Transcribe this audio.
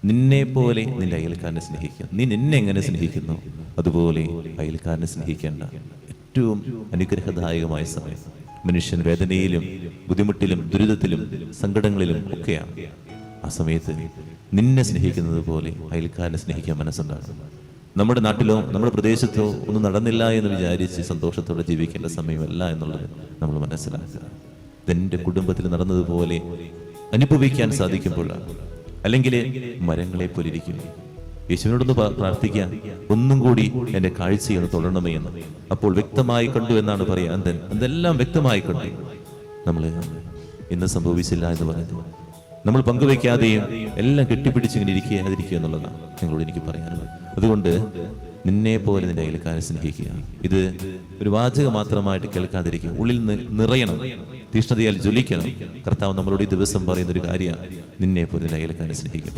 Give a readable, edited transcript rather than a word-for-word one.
നിന്നെ പോലെ നിന്റെ അയൽക്കാരനെ സ്നേഹിക്കുക. നീ നിന്നെ എങ്ങനെ സ്നേഹിക്കുന്നു അതുപോലെ അയൽക്കാരനെ സ്നേഹിക്കേണ്ട ഏറ്റവും അനുഗ്രഹദായകമായ സമയം. മനുഷ്യൻ വേദനയിലും ബുദ്ധിമുട്ടിലും ദുരിതത്തിലും സങ്കടങ്ങളിലും ഒക്കെയാണ്. ആ സമയത്ത് നിന്നെ സ്നേഹിക്കുന്നത് പോലെ അയൽക്കാരനെ സ്നേഹിക്കാൻ മനസ്സുണ്ടാകും. നമ്മുടെ നാട്ടിലോ നമ്മുടെ പ്രദേശത്തോ ഒന്നും നടന്നില്ല എന്ന് വിചാരിച്ച് സന്തോഷത്തോടെ ജീവിക്കേണ്ട സമയമല്ല എന്നുള്ളത് നമ്മൾ മനസ്സിലാക്കുക. ഇതെൻ്റെ കുടുംബത്തിൽ നടന്നതുപോലെ അനുഭവിക്കാൻ സാധിക്കുമ്പോഴാണ്. അല്ലെങ്കിൽ മരങ്ങളെ പോലെ ഇരിക്കുന്നു. യേശുവിനോടൊന്ന് പ്രാർത്ഥിക്കാൻ, ഒന്നും കൂടി എൻ്റെ കാഴ്ചയൊന്ന് തുടരണമേ എന്ന്. അപ്പോൾ വ്യക്തമായി കണ്ടു എന്നാണ് പറയാ. അതെല്ലാം വ്യക്തമായി കണ്ടു. നമ്മൾ ഇന്ന് സംഭവിച്ചില്ല എന്ന് പറയുന്നത് നമ്മൾ പങ്കുവയ്ക്കാതെയും എല്ലാം കെട്ടിപ്പിടിച്ചിങ്ങനെ ഇരിക്കാതിരിക്കുക എന്നുള്ളതാണ് നിങ്ങളോട് എനിക്ക് പറയാനുള്ളത്. അതുകൊണ്ട് നിന്നെ പോലെ നിന്റെ അയൽക്കാരനെ സ്നേഹിക്കുക. ഇത് ഒരു വാചകം മാത്രമായിട്ട് കേൾക്കാതിരിക്കുക. ഉള്ളിൽ നിറയണം, തീഷ്ണതയാൽ ജ്വലിക്കണം. കർത്താവ് നമ്മളോട് ഈ ദിവസം പറയുന്ന ഒരു കാര്യമാണ്, നിന്നെ പോലെ നിന്റെ അയൽക്കാരനെ സ്നേഹിക്കുക.